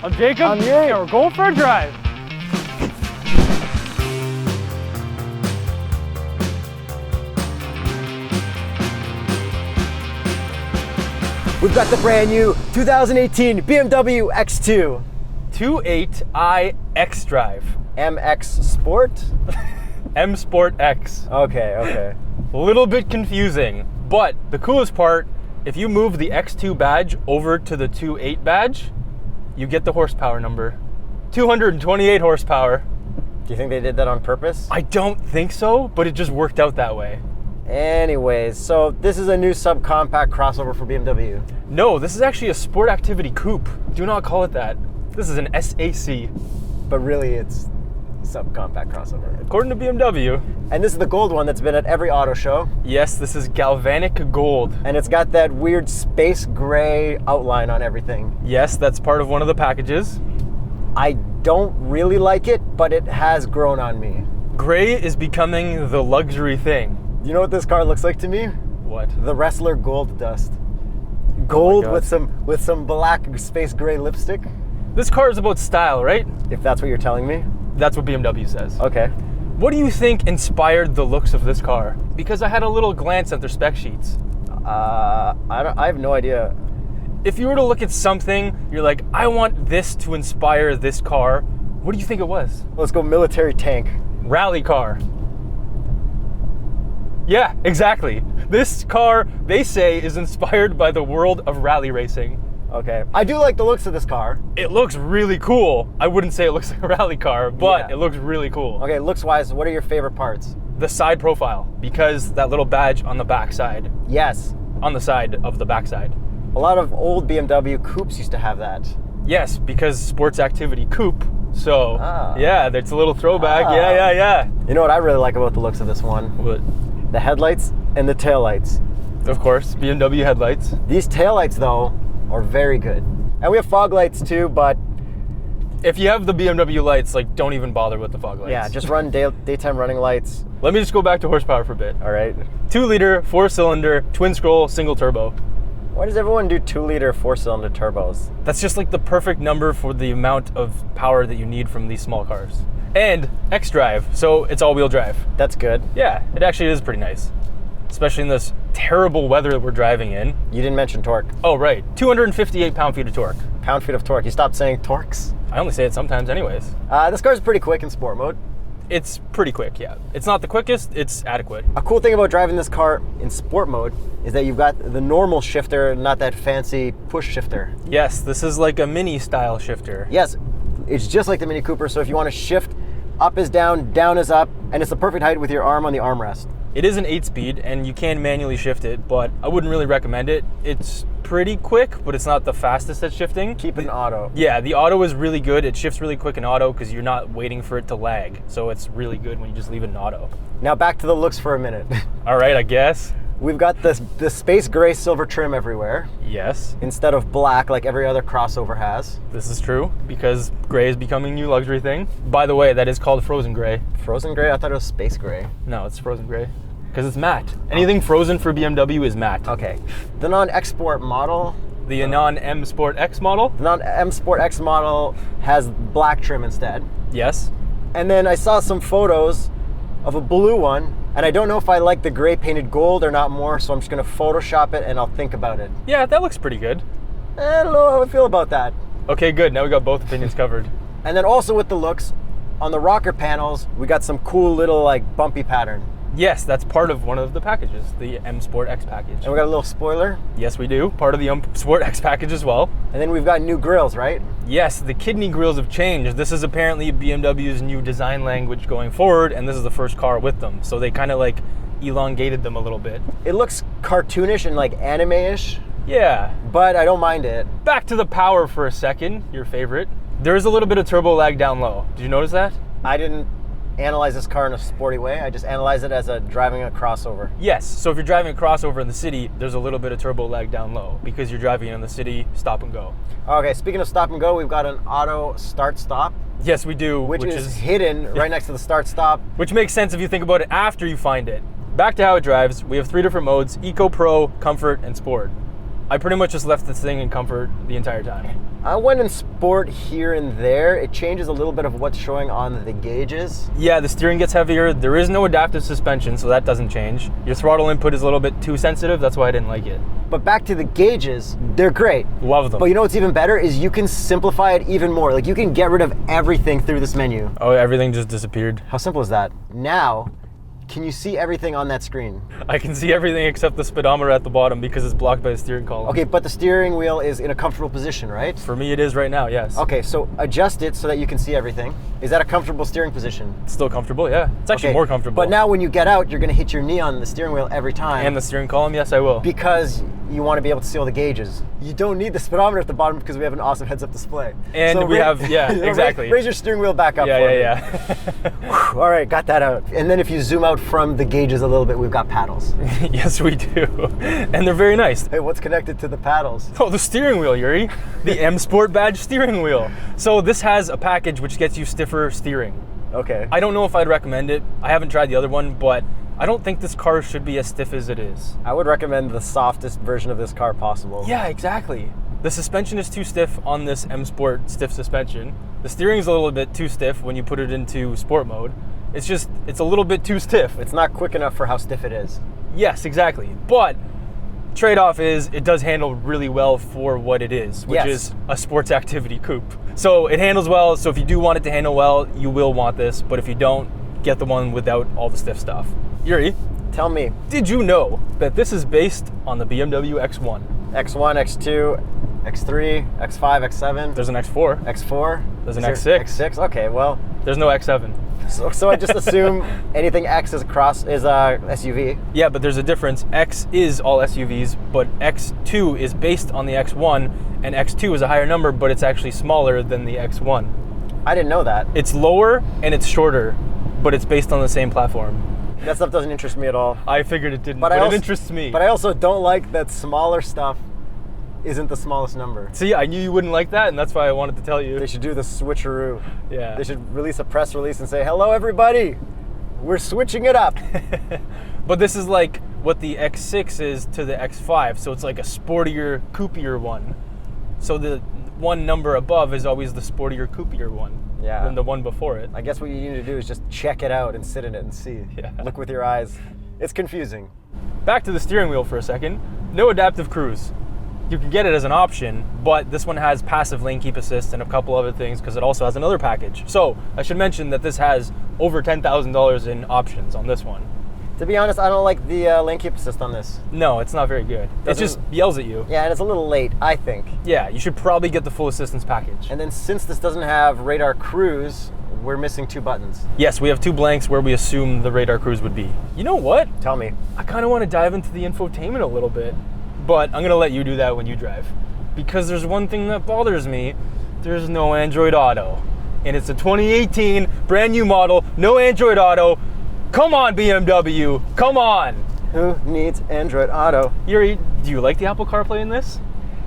I'm Jacob. I'm Yuri. And we're going for a drive. We've got the brand new 2018 BMW X2. 2.8i xDrive. MX Sport? M Sport X. Okay. A little bit confusing, but the coolest part, if you move the X2 badge over to the 2.8 badge, you get the horsepower number. 228 horsepower. Do you think they did that on purpose? I don't think so, but it just worked out that way. Anyways, so this is a new subcompact crossover for BMW. No, this is actually a sport activity coupe. Do not call it that. This is an SAC. But really it's subcompact crossover. According to BMW. And this is the gold one that's been at every auto show. Yes, this is galvanic gold. And it's got that weird space gray outline on everything. Yes, that's part of one of the packages. I don't really like it, but it has grown on me. Gray is becoming the luxury thing. You know what this car looks like to me? What? The wrestler Gold Dust. Gold God. with some black space gray lipstick. This car is about style, right? If that's what you're telling me. That's what BMW says. Okay. What do you think inspired the looks of this car? Because I had a little glance at their spec sheets. I have no idea. If you were to look at something, you're like, I want this to inspire this car, what do you think it was? Let's go military tank. Rally car. Yeah, exactly. This car, they say, is inspired by the world of rally racing. Okay. I do like the looks of this car. It looks really cool. I wouldn't say it looks like a rally car, but Yeah. it looks really cool. Okay, looks wise, what are your favorite parts? The side profile, because that little badge on the backside, Yes. on the side of the backside. A lot of old BMW coupes used to have that. Yes, because sports activity coupe. So, Ah. yeah, that's a little throwback. Ah. Yeah. You know what I really like about the looks of this one? What? The headlights and the taillights. Of course, BMW headlights. These taillights, though, are very good. And we have fog lights too, but If you have the BMW lights, like, don't even bother with the fog lights. yeah, just run daytime running lights. Let me just go back to horsepower for a bit. All right. 2-liter, 4-cylinder, twin scroll, single turbo. Why does everyone do 2-liter 4-cylinder turbos? That's just like the perfect number for the amount of power that you need from these small cars. And xDrive, so it's all-wheel drive. That's good. Yeah, it actually is pretty nice. Especially in this terrible weather that we're driving in. You didn't mention torque. Oh, right. 258 pound-feet of torque. Pound-feet of torque. You stopped saying torques. I only say it sometimes anyways. This car's pretty quick in sport mode. It's pretty quick, yeah. It's not the quickest, it's adequate. A cool thing about driving this car in sport mode is that you've got the normal shifter, not that fancy push shifter. Yes, this is like a mini-style shifter. Yes, it's just like the Mini Cooper, so if you want to shift, up is down, down is up, and it's the perfect height with your arm on the armrest. It is an 8-speed, and you can manually shift it, but I wouldn't really recommend it. It's pretty quick, but it's not the fastest at shifting. Keep it in auto. Yeah, the auto is really good. It shifts really quick in auto because you're not waiting for it to lag. So it's really good when you just leave it in auto. Now back to the looks for a minute. All right, I guess. We've got the space gray silver trim everywhere Yes, instead of black like every other crossover has. this is true because gray is becoming a new luxury thing. By the way, that is called frozen gray. Frozen gray? I thought it was space gray. No, it's frozen gray because it's matte. Anything frozen for BMW is matte. Okay. The non-export model, The non-M Sport X model? the non-M Sport X model has black trim instead. Yes. And then I saw some photos of a blue one, and I don't know if I like the gray painted gold or not more, so I'm just gonna Photoshop it and I'll think about it. Yeah, that looks pretty good. I don't know how I feel about that. Okay, good. Now we got both opinions covered. And then also with the looks, on the rocker panels, we got some cool little like bumpy pattern. Yes, that's part of one of the packages, the M Sport X package. And we got a little spoiler. Yes, we do. Part of the M Sport X package as well. And then we've got new grills, right? Yes, the kidney grills have changed. This is apparently BMW's new design language going forward, and this is the first car with them. So they kind of like elongated them a little bit. It looks cartoonish and like anime-ish, Yeah. but I don't mind it. Back to the power for a second, your favorite. There is a little bit of turbo lag down low. Did you notice that? I didn't analyze this car in a sporty way. I just analyzed it as driving a crossover. Yes, so if you're driving a crossover in the city, there's a little bit of turbo lag down low because you're driving in the city, stop and go. Okay, speaking of stop and go, we've got an auto start-stop, Yes, we do. which is hidden right next to the start-stop. Which makes sense if you think about it after you find it. Back to how it drives, we have 3 different modes: Eco, Pro, Comfort, and Sport. I pretty much just left this thing in comfort the entire time. I went in sport here and there. It changes a little bit of what's showing on the gauges. Yeah, the steering gets heavier. There is no adaptive suspension, so that doesn't change. Your throttle input is a little bit too sensitive. That's why I didn't like it. But back to the gauges, they're great. Love them. But you know what's even better is you can simplify it even more. Like you can get rid of everything through this menu. Oh, everything just disappeared. How simple is that? Now, can you see everything on that screen? I can see everything except the speedometer at the bottom because it's blocked by the steering column. Okay, but the steering wheel is in a comfortable position, right? For me, it is right now, yes. Okay, so adjust it so that you can see everything. Is that a comfortable steering position? It's still comfortable, yeah. It's actually more comfortable. But now when you get out, you're gonna hit your knee on the steering wheel every time. And the steering column, yes, I will. Because you want to be able to see all the gauges. You don't need the speedometer at the bottom because we have an awesome heads-up display. And so we have, yeah, exactly. Raise your steering wheel back up for me. Yeah. All right, got that out. And then if you zoom out from the gauges a little bit, we've got paddles. Yes, we do. And they're very nice. Hey, what's connected to the paddles? Oh, the steering wheel, Yuri. The M Sport badge steering wheel. So this has a package which gets you stiffer steering. Okay. I don't know if I'd recommend it. I haven't tried the other one, but I don't think this car should be as stiff as it is. I would recommend the softest version of this car possible. Yeah, exactly. The suspension is too stiff on this M Sport stiff suspension. The steering is a little bit too stiff when you put it into sport mode. It's a little bit too stiff. It's not quick enough for how stiff it is. Yes, exactly. But trade-off is it does handle really well for what it is, which is a sports activity coupe. So it handles well, so if you do want it to handle well, you will want this, but if you don't, get the one without all the stiff stuff. Yuri, tell me. Did you know that this is based on the BMW X1? X1, X2, X3, X5, X7. There's an X4. X4. There's an X6. X6, okay, well. There's no X7. So I just assume anything X is a SUV. Yeah, but there's a difference. X is all SUVs, but X2 is based on the X1, and X2 is a higher number, but it's actually smaller than the X1. I didn't know that. It's lower and it's shorter, but it's based on the same platform. That stuff doesn't interest me at all. I figured it didn't, but it interests me. But I also don't like that smaller stuff isn't the smallest number. See, I knew you wouldn't like that, and that's why I wanted to tell you. They should do the switcheroo. Yeah. They should release a press release and say, hello, everybody. We're switching it up. But this is like what the X6 is to the X5, so it's like a sportier, coupier one. So the one number above is always the sportier, coupier one than the one before it. I guess what you need to do is just check it out and sit in it and see. Yeah. Look with your eyes. It's confusing. Back to the steering wheel for a second. No adaptive cruise. You can get it as an option, but this one has passive lane keep assist and a couple other things because it also has another package. So I should mention that this has over $10,000 in options on this one. To be honest, I don't like the lane keep assist on this. No, it's not very good. It just yells at you. Yeah, and it's a little late, I think. Yeah, you should probably get the full assistance package. And then since this doesn't have radar cruise, we're missing 2 buttons. Yes, we have 2 blanks where we assume the radar cruise would be. You know what? Tell me. I kind of want to dive into the infotainment a little bit, but I'm going to let you do that when you drive. Because there's one thing that bothers me. There's no Android Auto. And it's a 2018 brand new model, no Android Auto. Come on, BMW, come on. Who needs Android Auto? Yuri, do you like the Apple CarPlay in this?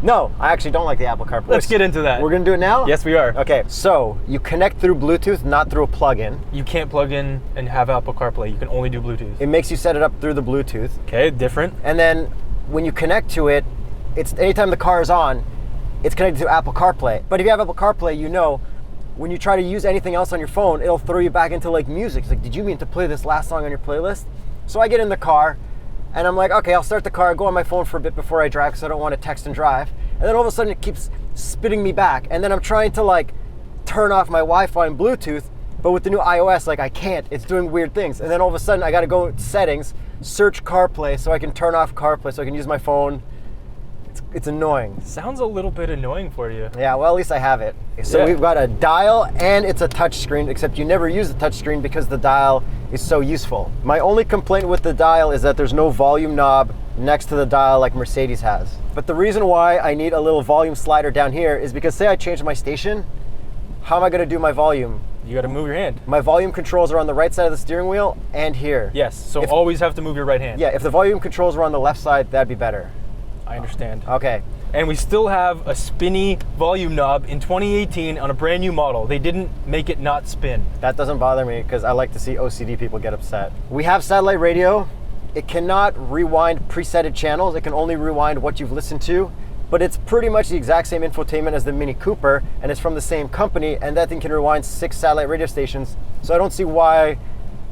No, I actually don't like the Apple CarPlay. Let's get into that. We're gonna do it now? Yes, we are. Okay, so you connect through Bluetooth, not through a plug-in. You can't plug in and have Apple CarPlay. You can only do Bluetooth. It makes you set it up through the Bluetooth. Okay, different. And then when you connect to it, it's anytime the car is on, it's connected to Apple CarPlay. But if you have Apple CarPlay, you know, when you try to use anything else on your phone, it'll throw you back into like music. It's like, did you mean to play this last song on your playlist? So I get in the car and I'm like, okay, I'll start the car, go on my phone for a bit before I drive because I don't want to text and drive. And then all of a sudden it keeps spitting me back. And then I'm trying to like turn off my Wi-Fi and Bluetooth, but with the new iOS, like I can't, it's doing weird things. And then all of a sudden I got to go to settings, search CarPlay so I can turn off CarPlay so I can use my phone. It's annoying. Sounds a little bit annoying for you. Yeah, well, at least I have it. So we've got a dial and it's a touch screen, except you never use the touch screen because the dial is so useful. My only complaint with the dial is that there's no volume knob next to the dial like Mercedes has. But the reason why I need a little volume slider down here is because say I change my station, how am I gonna do my volume? You gotta move your hand. My volume controls are on the right side of the steering wheel and here. Yes, so always have to move your right hand. Yeah, if the volume controls were on the left side, that'd be better. I understand. Okay. And we still have a spinny volume knob in 2018 on a brand new model. They didn't make it not spin. That doesn't bother me because I like to see OCD people get upset. We have satellite radio It cannot rewind presetted channels. It can only rewind what you've listened to, but it's pretty much the exact same infotainment as the Mini Cooper, and it's from the same company, and that thing can rewind 6 satellite radio stations. So I don't see why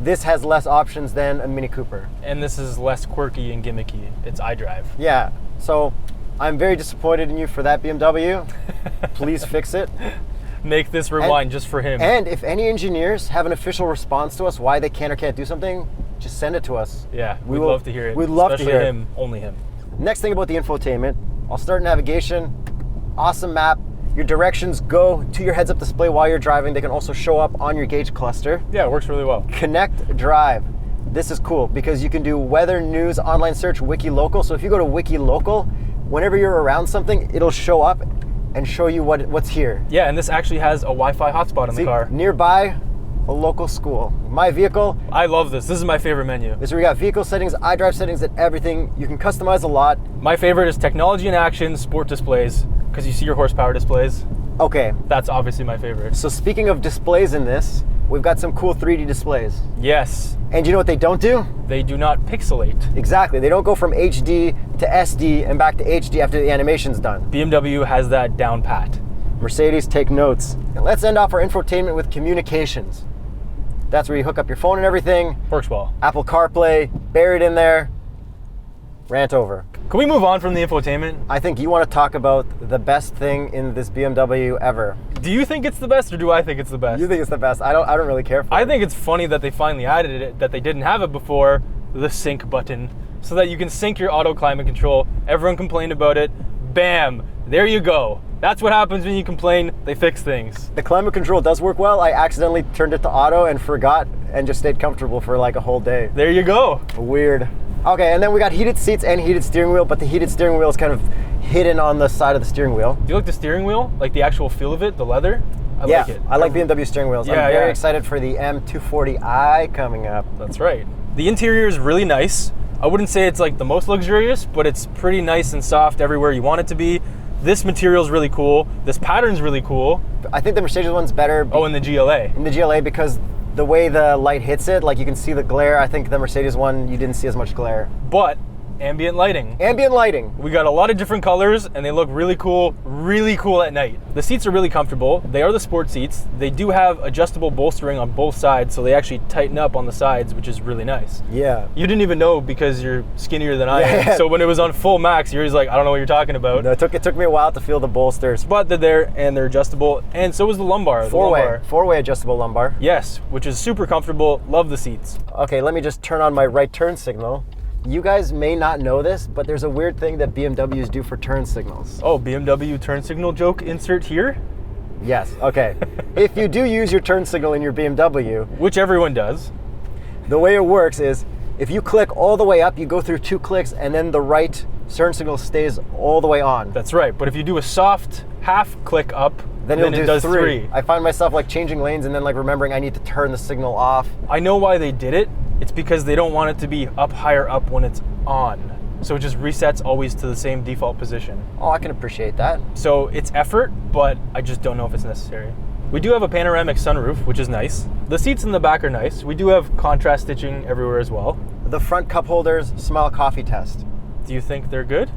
this has less options than a Mini Cooper. And this is less quirky and gimmicky. It's iDrive. Yeah, so I'm very disappointed in you for that, BMW. Please fix it. Make this rewind just for him. And if any engineers have an official response to us why they can or can't do something, just send it to us. Yeah, we'd love to hear it. We'd love Especially to hear him, only him. Next thing about the infotainment, I'll start navigation. Awesome map. Your directions go to your heads-up display while you're driving. They can also show up on your gauge cluster. Yeah, it works really well. Connect Drive. This is cool because you can do weather, news, online search, wiki local. So if you go to wiki local, whenever you're around something, it'll show up and show you what's here. Yeah, and this actually has a Wi-Fi hotspot in the car. Nearby, a local school. My vehicle. I love this. This is my favorite menu. This is where you got vehicle settings, iDrive settings, and everything. You can customize a lot. My favorite is technology in action, sport displays, because you see your horsepower displays. Okay. That's obviously my favorite. So speaking of displays in this, we've got some cool 3D displays. Yes. And you know what they don't do? They do not pixelate. Exactly. They don't go from HD to SD and back to HD after the animation's done. BMW has that down pat. Mercedes, take notes. And let's end off our infotainment with communications. That's where you hook up your phone and everything. Works well. Apple CarPlay, buried in there. Rant over. Can we move on from the infotainment? I think you want to talk about the best thing in this BMW ever. Do you think it's the best, or do I think it's the best? You think it's the best. I don't really care for it. I think it's funny that they finally added it, that they didn't have it before, the sync button, so that you can sync your auto climate control. Everyone complained about it. Bam, there you go. That's what happens when you complain. They fix things. The climate control does work well. I accidentally turned it to auto and forgot and just stayed comfortable for like a whole day. There you go. Weird. Okay, and then we got heated seats and heated steering wheel, but the heated steering wheel is kind of hidden on the side of the steering wheel. Do you like the steering wheel? Like the actual feel of it, the leather? I like it. I like BMW steering wheels. Yeah, I'm very excited for the M240i coming up. That's right. The interior is really nice. I wouldn't say it's like the most luxurious, but it's pretty nice and soft everywhere you want it to be. This material is really cool. This pattern's really cool. I think the Mercedes one's better. Oh, in the GLA. In the GLA, because the way the light hits it, like you can see the glare. I think the Mercedes one, you didn't see as much glare. But ambient lighting. Ambient lighting. We got a lot of different colors and they look really cool at night. The seats are really comfortable. They are the sport seats. They do have adjustable bolstering on both sides, so they actually tighten up on the sides, which is really nice. Yeah. You didn't even know because you're skinnier than I am. So when it was on full max, you're just like, I don't know what you're talking about. No, it took me a while to feel the bolsters. But they're there and they're adjustable, and so is the lumbar. Four-way adjustable lumbar. Yes, which is super comfortable. Love the seats. Okay, let me just turn on my right turn signal. You guys may not know this, but there's a weird thing that BMWs do for turn signals. Oh, BMW turn signal joke insert here? Yes, okay. If you do use your turn signal in your BMW, which everyone does, the way it works is if you click all the way up, you go through 2 clicks and then the right turn signal stays all the way on. That's right, but if you do a soft half click up, then it does 3. I find myself like changing lanes and then like remembering I need to turn the signal off. I know why they did it. It's because they don't want it to be up higher up when it's on. So it just resets always to the same default position. Oh, I can appreciate that. So it's effort, but I just don't know if it's necessary. We do have a panoramic sunroof, which is nice. The seats in the back are nice. We do have contrast stitching everywhere as well. The front cup holders smell coffee test. Do you think they're good?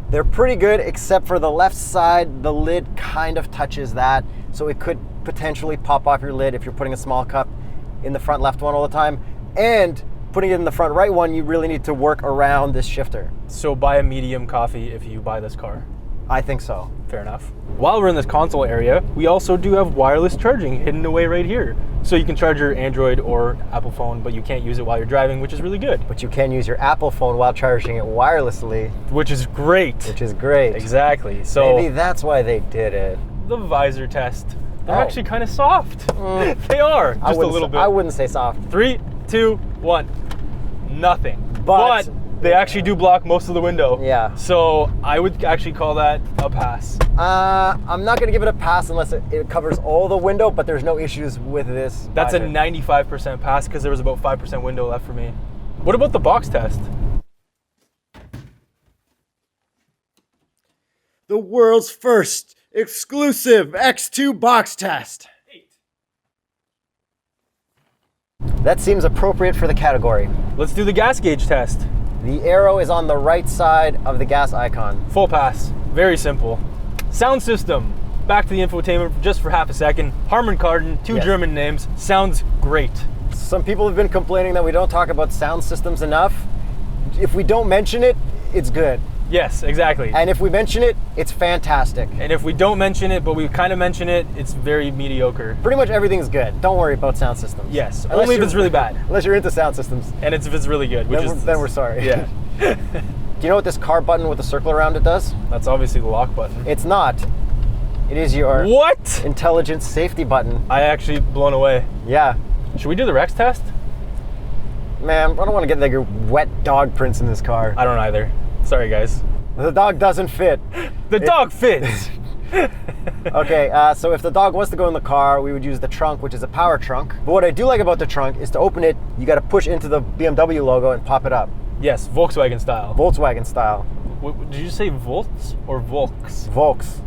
They're pretty good, except for the left side, the lid kind of touches that. So it could potentially pop off your lid if you're putting a small cup in the front left one all the time. And putting it in the front right one, you really need to work around this shifter. So buy a medium coffee if you buy this car. I think so. Fair enough. While we're in this console area, we also do have wireless charging hidden away right here. So you can charge your Android or Apple phone, but you can't use it while you're driving, which is really good. But you can use your Apple phone while charging it wirelessly. Which is great. Which is great. Exactly. So maybe that's why they did it. The visor test. They're actually kind of soft. They are, just a little bit. I wouldn't say soft. 3, 2, 1. Nothing. But they actually do block most of the window. Yeah. So I would actually call that a pass. I'm not going to give it a pass unless it covers all the window, but there's no issues with this. That's visor. a 95% pass because there was about 5% window left for me. What about the box test? The world's first exclusive X2 box test. That seems appropriate for the category. Let's do the gas gauge test. The arrow is on the right side of the gas icon. Full pass. Very simple. Sound system. Back to the infotainment just for half a second. Harman Kardon, two German names. Sounds great. Some people have been complaining that we don't talk about sound systems enough. If we don't mention it, it's good. Yes, exactly. And if we mention it, it's fantastic. And if we don't mention it, but we kind of mention it, it's very mediocre. Pretty much everything's good. Don't worry about sound systems. Yes, only if it's really bad. Unless you're into sound systems. And if it's really good, which then we're sorry. Yeah. Do you know what this car button with the circle around it does? That's obviously the lock button. It's not. It is your what? intelligent safety button. I actually blown away. Yeah. Should we do the Rex test? Man, I don't want to get like your wet dog prints in this car. I don't either. Sorry, guys. The dog doesn't fit. The dog fits. Okay, so if the dog was to go in the car, we would use the trunk, which is a power trunk. But what I do like about the trunk is to open it, you got to push into the BMW logo and pop it up. Yes, Volkswagen style. Volkswagen style. Did you say Volts or Volks? Volks.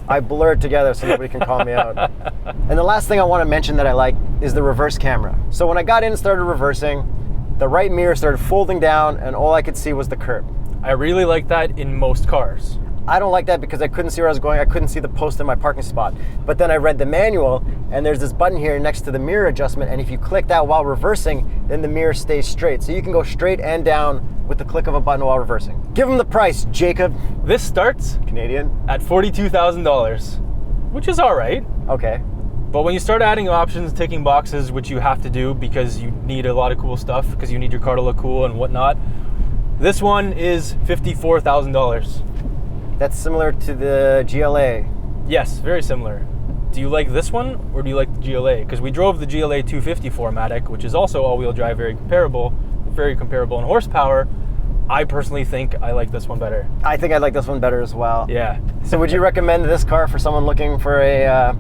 I blurred together so nobody can call me out. And the last thing I want to mention that I like is the reverse camera. So when I got in and started reversing, the right mirror started folding down and all I could see was the curb. I really like that in most cars. I don't like that because I couldn't see where I was going. I couldn't see the post in my parking spot. But then I read the manual and there's this button here next to the mirror adjustment, and if you click that while reversing, then the mirror stays straight. So you can go straight and down with the click of a button while reversing. Give them the price, Jacob. This starts Canadian at $42,000, which is all right. Okay. But when you start adding options, ticking boxes, which you have to do because you need a lot of cool stuff, because you need your car to look cool and whatnot, this one is $54,000. That's similar to the GLA. Yes, very similar. Do you like this one or do you like the GLA? Because we drove the GLA 250 4MATIC, which is also all-wheel drive, very comparable in horsepower. I personally think I like this one better. I think I like this one better as well. Yeah. So would you recommend this car for someone looking for a,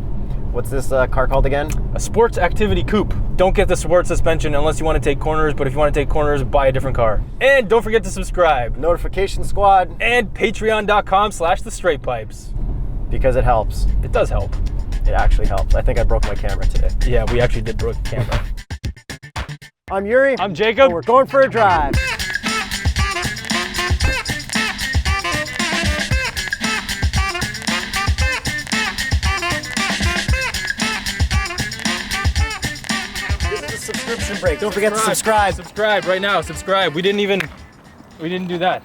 what's this car called again? A sports activity coupe. Don't get the sport suspension unless you want to take corners, but if you want to take corners, buy a different car. And don't forget to subscribe. Notification squad. And patreon.com/TheStraightPipes. Because it helps. It does help. It actually helps. I think I broke my camera today. Yeah, we actually did broke the camera. I'm Yuri. I'm Jacob. And we're going for a drive. Subscription break. Don't forget to subscribe. Subscribe right now. Subscribe. We didn't do that.